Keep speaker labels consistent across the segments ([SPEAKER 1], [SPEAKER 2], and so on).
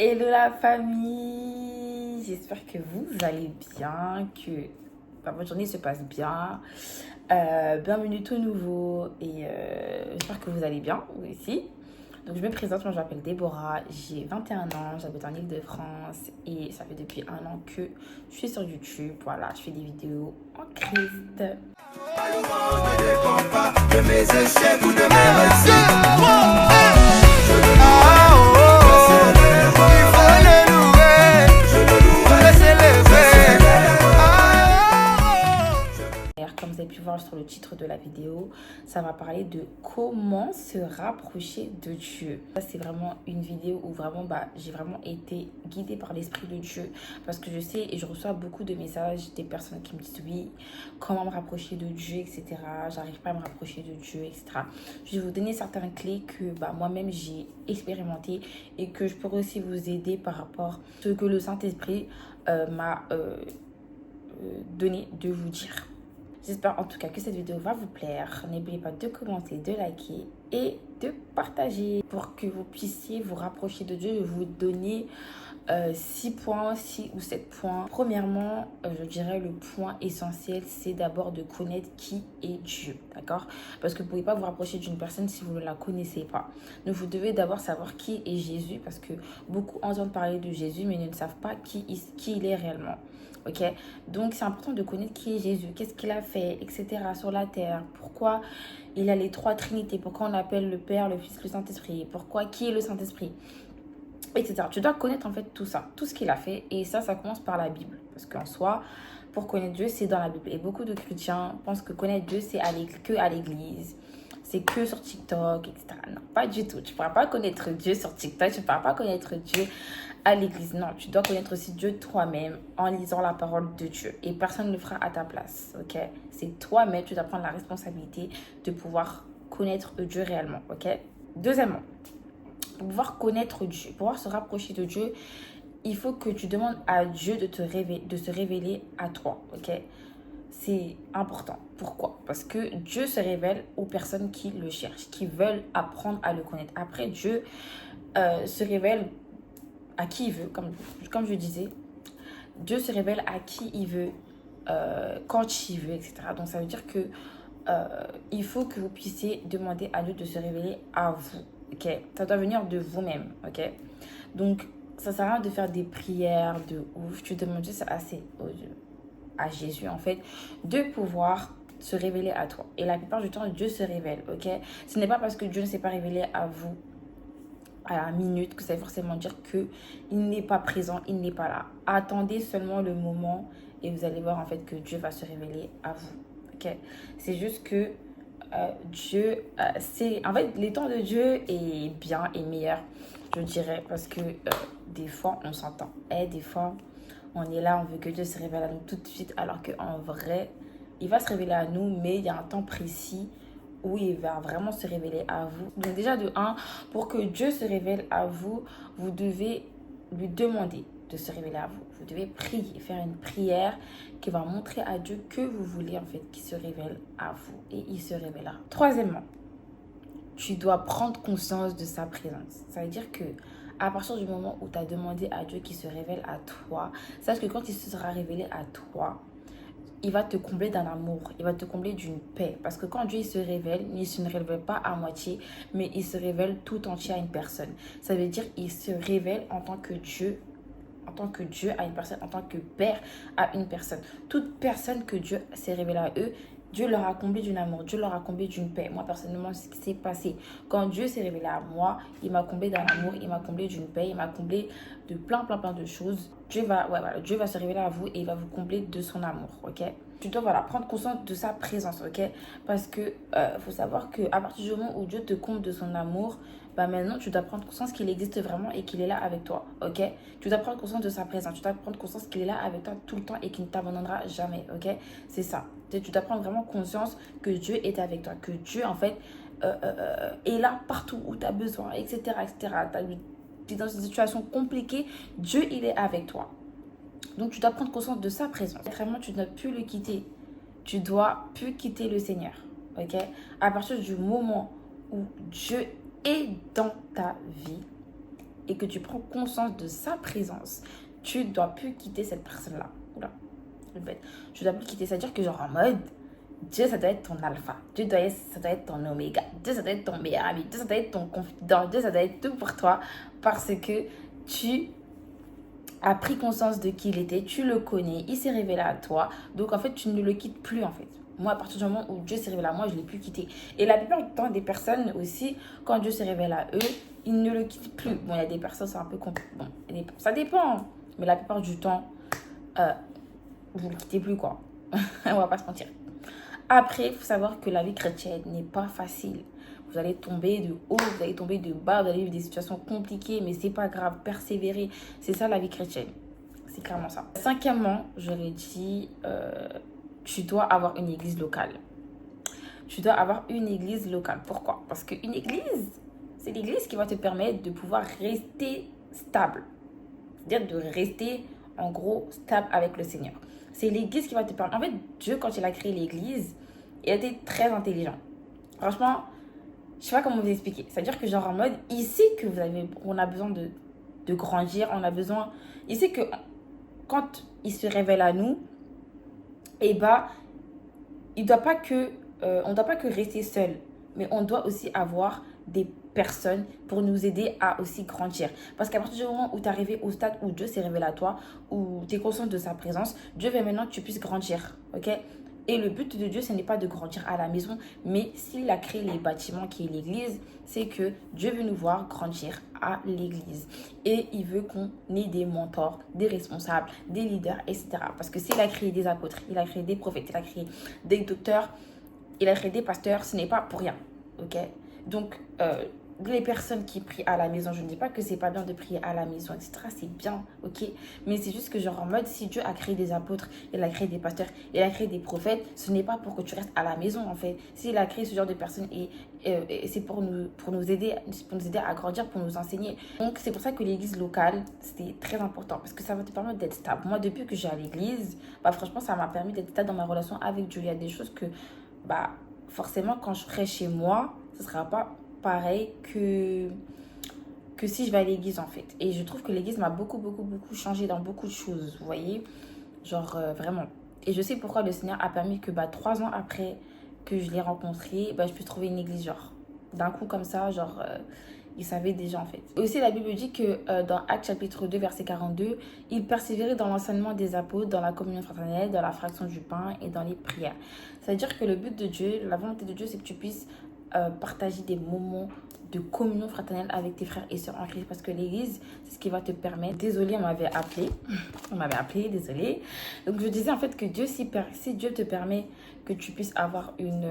[SPEAKER 1] Hello la famille, j'espère que vous allez bien, que votre journée se passe bien. Bienvenue tout nouveau et j'espère que vous allez bien, vous aussi. Donc je me présente, moi je m'appelle Déborah, j'ai 21 ans, j'habite en Île-de-France et ça fait depuis un an que je suis sur YouTube. Voilà, je fais des vidéos en Christ.
[SPEAKER 2] Ne dépend pas de mes échecs ou de mes réussites. Je le
[SPEAKER 1] Comme vous avez pu voir sur le titre de la vidéo, ça va parler de comment se rapprocher de Dieu. Ça, c'est vraiment une vidéo où vraiment, j'ai vraiment été guidée par l'Esprit de Dieu. Parce que je sais et je reçois beaucoup de messages des personnes qui me disent oui, comment me rapprocher de Dieu, etc. J'arrive pas à me rapprocher de Dieu, etc. Je vais vous donner certaines clés que moi-même j'ai expérimenté et que je pourrais aussi vous aider par rapport à ce que le Saint-Esprit m'a donné de vous dire. J'espère en tout cas que cette vidéo va vous plaire. N'oubliez pas de commenter, de liker et de partager pour que vous puissiez vous rapprocher de Dieu et vous donner 6 points, 6 ou 7 points. Premièrement, je dirais le point essentiel, c'est d'abord de connaître qui est Dieu, d'accord? Parce que vous ne pouvez pas vous rapprocher d'une personne si vous ne la connaissez pas. Donc, vous devez d'abord savoir qui est Jésus parce que beaucoup entendent parler de Jésus mais ne savent pas qui il est réellement. Ok, donc c'est important de connaître qui est Jésus, qu'est-ce qu'il a fait, etc. sur la terre, pourquoi il a les trois trinités, pourquoi on appelle le Père, le Fils, le Saint-Esprit, pourquoi, qui est le Saint-Esprit, etc. Tu dois connaître en fait tout ça, tout ce qu'il a fait, et ça commence par la Bible, parce qu'en soi, pour connaître Dieu, c'est dans la Bible, et beaucoup de chrétiens pensent que connaître Dieu, c'est que à l'église, c'est que sur TikTok, etc. Non, pas du tout. Tu ne pourras pas connaître Dieu sur TikTok, tu ne pourras pas connaître Dieu à l'église. Non, tu dois connaître aussi Dieu toi-même en lisant la parole de Dieu. Et personne ne le fera à ta place, ok? C'est toi-même, tu dois prendre la responsabilité de pouvoir connaître Dieu réellement, ok? Deuxièmement, pour pouvoir connaître Dieu, pour pouvoir se rapprocher de Dieu, il faut que tu demandes à Dieu de se révéler à toi, ok? C'est important. Pourquoi? Parce que Dieu se révèle aux personnes qui le cherchent, qui veulent apprendre à le connaître. Après, Dieu se révèle à qui il veut, comme je disais. Dieu se révèle à qui il veut, quand il veut, etc. Donc, ça veut dire que il faut que vous puissiez demander à Dieu de se révéler à vous, ok? Ça doit venir de vous-même, ok? Donc, ça sert à rien de faire des prières de ouf. Tu demandes juste à Jésus, en fait, de pouvoir se révéler à toi. Et la plupart du temps, Dieu se révèle, ok? Ce n'est pas parce que Dieu ne s'est pas révélé à vous à la minute que ça veut forcément dire qu'il n'est pas présent, il n'est pas là. Attendez seulement le moment et vous allez voir en fait que Dieu va se révéler à vous, ok? C'est juste que Dieu, c'est... En fait, les temps de Dieu est bien et meilleur, je dirais, parce que des fois, on s'entend. Et des fois, on est là, on veut que Dieu se révèle à nous tout de suite, alors qu'en vrai, il va se révéler à nous, mais il y a un temps précis où il va vraiment se révéler à vous. Donc déjà, de 1, pour que Dieu se révèle à vous, vous devez lui demander de se révéler à vous. Vous devez prier, faire une prière qui va montrer à Dieu que vous voulez en fait qu'il se révèle à vous. Et il se révélera. Troisièmement, tu dois prendre conscience de sa présence. Ça veut dire que à partir du moment où tu as demandé à Dieu qu'il se révèle à toi, sache que quand il se sera révélé à toi, il va te combler d'un amour, il va te combler d'une paix. Parce que quand Dieu il se révèle, il ne se révèle pas à moitié, mais il se révèle tout entier à une personne. Ça veut dire qu'il se révèle en tant que Dieu à une personne, en tant que Père à une personne. Toute personne que Dieu s'est révélé à eux, Dieu leur a comblé d'un amour, Dieu leur a comblé d'une paix. Moi, personnellement, ce qui s'est passé, quand Dieu s'est révélé à moi, il m'a comblé d'un amour, il m'a comblé d'une paix, il m'a comblé de plein de choses. Dieu va se révéler à vous et il va vous combler de son amour, ok? Tu dois prendre conscience de sa présence, ok? Parce que faut savoir qu'à partir du moment où Dieu te comble de son amour, maintenant tu dois prendre conscience qu'il existe vraiment et qu'il est là avec toi, ok? Tu dois prendre conscience de sa présence, tu dois prendre conscience qu'il est là avec toi tout le temps et qu'il ne t'abandonnera jamais, ok? C'est ça. Tu dois prendre vraiment conscience que Dieu est avec toi, que Dieu en fait est là partout où tu as besoin, etc., etc. Tu es dans une situation compliquée, Dieu il est avec toi. Donc, tu dois prendre conscience de sa présence. Vraiment, tu ne dois plus le quitter. Tu dois plus quitter le Seigneur. Ok? À partir du moment où Dieu est dans ta vie, et que tu prends conscience de sa présence, tu ne dois plus quitter cette personne-là. Oula, c'est bête. Tu ne dois plus quitter, c'est-à-dire que genre en mode, Dieu, ça doit être ton alpha. Ça doit être ton oméga. Dieu, ça doit être ton meilleur ami. Dieu, ça doit être ton confident. Dieu, ça doit être tout pour toi parce que tu as pris conscience de qui il était, tu le connais, il s'est révélé à toi. Donc, en fait, tu ne le quittes plus, en fait. Moi, à partir du moment où Dieu s'est révélé à moi, je ne l'ai plus quitté. Et la plupart du temps, des personnes aussi, quand Dieu se révèle à eux, ils ne le quittent plus. Bon, il y a des personnes, c'est un peu compliqué. Bon, ça dépend. Hein. Mais la plupart du temps, vous ne le quittez plus, quoi. On va pas se mentir. Après, il faut savoir que la vie chrétienne n'est pas facile. Vous allez tomber de haut, vous allez tomber de bas, vous allez vivre des situations compliquées, mais c'est pas grave, persévérer. C'est ça la vie chrétienne. C'est clairement ça. Cinquièmement, j'aurais dit, tu dois avoir une église locale. Tu dois avoir une église locale. Pourquoi? Parce qu'une église, c'est l'église qui va te permettre de pouvoir rester stable. C'est-à-dire de rester, en gros, stable avec le Seigneur. C'est l'église qui va te permettre. En fait, Dieu, quand il a créé l'église, il a été très intelligent. Franchement, je sais pas comment vous expliquer. C'est-à-dire que genre en mode, il sait que on a besoin de grandir, on a besoin... Il sait que quand il se révèle à nous, eh ben, on ne doit pas que rester seul, mais on doit aussi avoir des personnes pour nous aider à aussi grandir. Parce qu'à partir du moment où tu es arrivé au stade où Dieu s'est révélé à toi, où tu es conscient de sa présence, Dieu veut maintenant que tu puisses grandir. Ok? Et le but de Dieu, ce n'est pas de grandir à la maison, mais s'il a créé les bâtiments qui est l'église, c'est que Dieu veut nous voir grandir à l'église. Et il veut qu'on ait des mentors, des responsables, des leaders, etc. Parce que s'il a créé des apôtres, il a créé des prophètes, il a créé des docteurs, il a créé des pasteurs, ce n'est pas pour rien. Ok? Donc, les personnes qui prient à la maison, je ne dis pas que c'est pas bien de prier à la maison, etc. C'est bien, ok? Mais c'est juste que genre en mode, si Dieu a créé des apôtres, il a créé des pasteurs, il a créé des prophètes, ce n'est pas pour que tu restes à la maison en fait. S'il a créé ce genre de personnes et c'est pour nous aider à grandir, pour nous enseigner. Donc c'est pour ça que l'église locale, c'était très important parce que ça va te permettre d'être stable. Moi, depuis que j'ai à l'église, bah franchement, ça m'a permis d'être stable dans ma relation avec Dieu. Il y a des choses que, bah forcément, quand je serai chez moi, ce ne sera pas pareil que si je vais à l'église en fait. Et je trouve que l'église m'a beaucoup changé dans beaucoup de choses, vous voyez, genre vraiment. Et je sais pourquoi le Seigneur a permis que 3 ans après que je l'ai rencontré, je puisse trouver une église genre d'un coup comme ça, genre il savait déjà en fait. Et aussi la Bible dit que dans Actes chapitre 2 verset 42, il persévérait dans l'enseignement des apôtres, dans la communion fraternelle, dans la fraction du pain et dans les prières. C'est-à-dire que le but de Dieu, la volonté de Dieu, c'est que tu puisses partager des moments de communion fraternelle avec tes frères et sœurs en Christ, parce que l'église, c'est ce qui va te permettre. Désolée, on m'avait appelé, désolée. Donc je disais en fait que Dieu, si Dieu te permet que tu puisses avoir une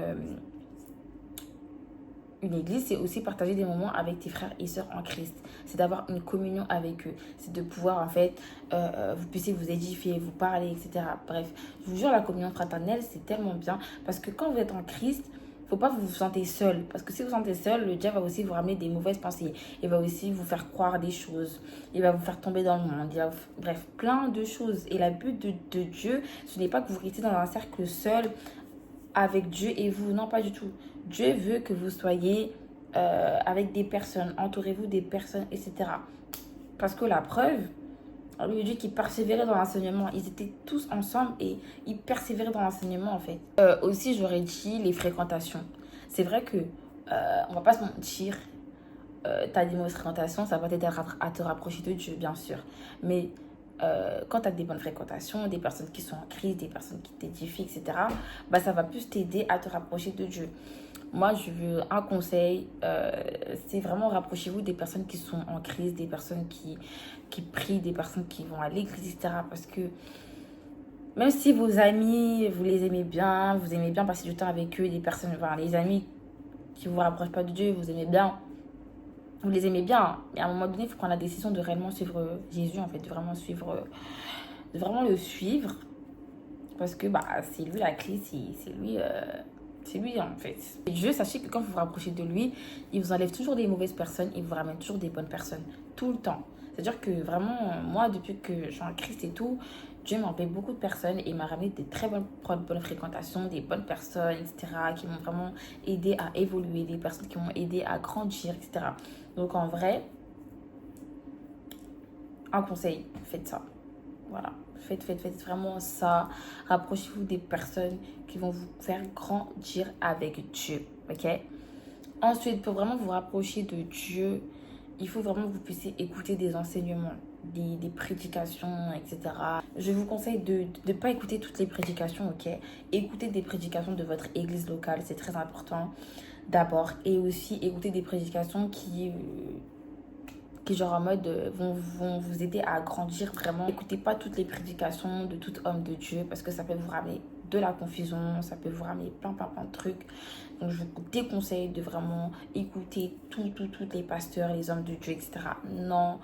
[SPEAKER 1] église, c'est aussi partager des moments avec tes frères et sœurs en Christ. C'est d'avoir une communion avec eux. C'est de pouvoir, en fait, vous puissiez vous édifier, vous parler, etc. Bref, je vous jure, la communion fraternelle, c'est tellement bien. Parce que quand vous êtes en Christ, faut pas que vous vous sentez seul. Parce que si vous vous sentez seul, le diable va aussi vous ramener des mauvaises pensées. Il va aussi vous faire croire des choses. Il va vous faire tomber dans le monde. Bref, plein de choses. Et le but de Dieu, ce n'est pas que vous restiez dans un cercle seul avec Dieu et vous. Non, pas du tout. Dieu veut que vous soyez avec des personnes. Entourez-vous des personnes, etc. Parce que la preuve, lui Dieu qui persévérait dans l'enseignement. Ils étaient tous ensemble et ils persévéraient dans l'enseignement en fait. Aussi, j'aurais dit les fréquentations. C'est vrai que, on va pas se mentir, t'as des mauvaises fréquentations, ça va t'aider à te rapprocher de Dieu, bien sûr. Mais quand tu as des bonnes fréquentations, des personnes qui sont en crise, des personnes qui t'édifient, etc., ça va plus t'aider à te rapprocher de Dieu. Moi, je veux un conseil, c'est vraiment rapprochez-vous des personnes qui sont en crise, des personnes qui prient, des personnes qui vont à l'église, etc. Parce que même si vos amis, vous les aimez bien, vous aimez bien passer du temps avec eux, des personnes, les amis qui ne vous rapprochent pas de Dieu, vous aimez bien, vous les aimez bien. Mais à un moment donné, il faut prendre la décision de réellement suivre Jésus, en fait, de vraiment le suivre. Parce que c'est lui la clé, c'est lui... C'est lui en fait. Et Dieu, sachez que quand vous vous rapprochez de lui, il vous enlève toujours des mauvaises personnes, il vous ramène toujours des bonnes personnes, tout le temps. C'est-à-dire que vraiment, moi, depuis que je suis en Christ et tout, Dieu m'a enlevé beaucoup de personnes et m'a ramené des très bonnes fréquentations, des bonnes personnes, etc., qui m'ont vraiment aidé à évoluer, des personnes qui m'ont aidé à grandir, etc. Donc en vrai, un conseil, faites ça. Voilà, faites vraiment ça. Rapprochez-vous des personnes qui vont vous faire grandir avec Dieu, ok? Ensuite, pour vraiment vous rapprocher de Dieu, il faut vraiment que vous puissiez écouter des enseignements, des prédications, etc. Je vous conseille de ne pas écouter toutes les prédications, ok? Écoutez des prédications de votre église locale, c'est très important d'abord. Et aussi écouter des prédications qui genre en mode vont vous aider à grandir vraiment. Écoutez pas toutes les prédications de tout homme de Dieu parce que ça peut vous ramener de la confusion, ça peut vous ramener plein de trucs. Donc je vous déconseille de vraiment écouter tous les pasteurs, les hommes de Dieu, etc. Non,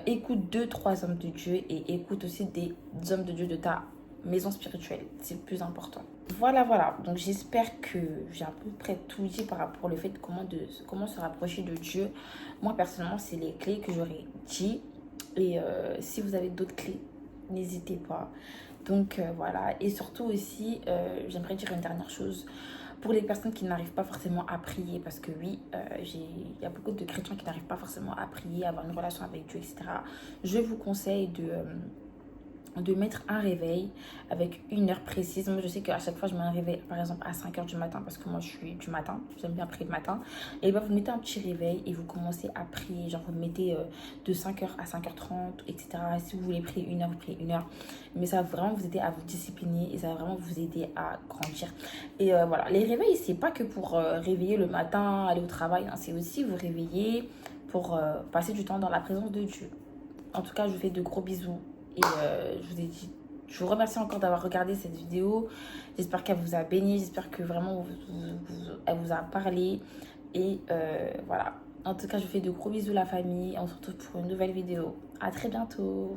[SPEAKER 1] écoute 2-3 hommes de Dieu et écoute aussi des hommes de Dieu de ta maison spirituelle, c'est le plus important. Voilà, donc j'espère que j'ai à peu près tout dit par rapport au fait de comment se rapprocher de Dieu. Moi personnellement, c'est les clés que j'aurais dit, et si vous avez d'autres clés, n'hésitez pas. Donc voilà, et surtout aussi j'aimerais dire une dernière chose pour les personnes qui n'arrivent pas forcément à prier, parce que oui, il y a beaucoup de chrétiens qui n'arrivent pas forcément à prier, à avoir une relation avec Dieu, etc. Je vous conseille de mettre un réveil avec une heure précise. Moi, je sais qu'à chaque fois, je mets un réveil, par exemple, à 5h du matin, parce que moi, je suis du matin, j'aime bien prier le matin. Et bien, vous mettez un petit réveil et vous commencez à prier. Genre, vous mettez de 5h à 5h30, etc. Si vous voulez prier une heure, vous priez une heure. Mais ça va vraiment vous aider à vous discipliner et ça va vraiment vous aider à grandir. Et voilà, les réveils, c'est pas que pour réveiller le matin, aller au travail, hein, c'est aussi vous réveiller pour passer du temps dans la présence de Dieu. En tout cas, je vous fais de gros bisous. Et je vous remercie encore d'avoir regardé cette vidéo. J'espère qu'elle vous a béni. J'espère que vraiment elle vous a parlé. Et voilà. En tout cas, je vous fais de gros bisous la famille. On se retrouve pour une nouvelle vidéo. À très bientôt.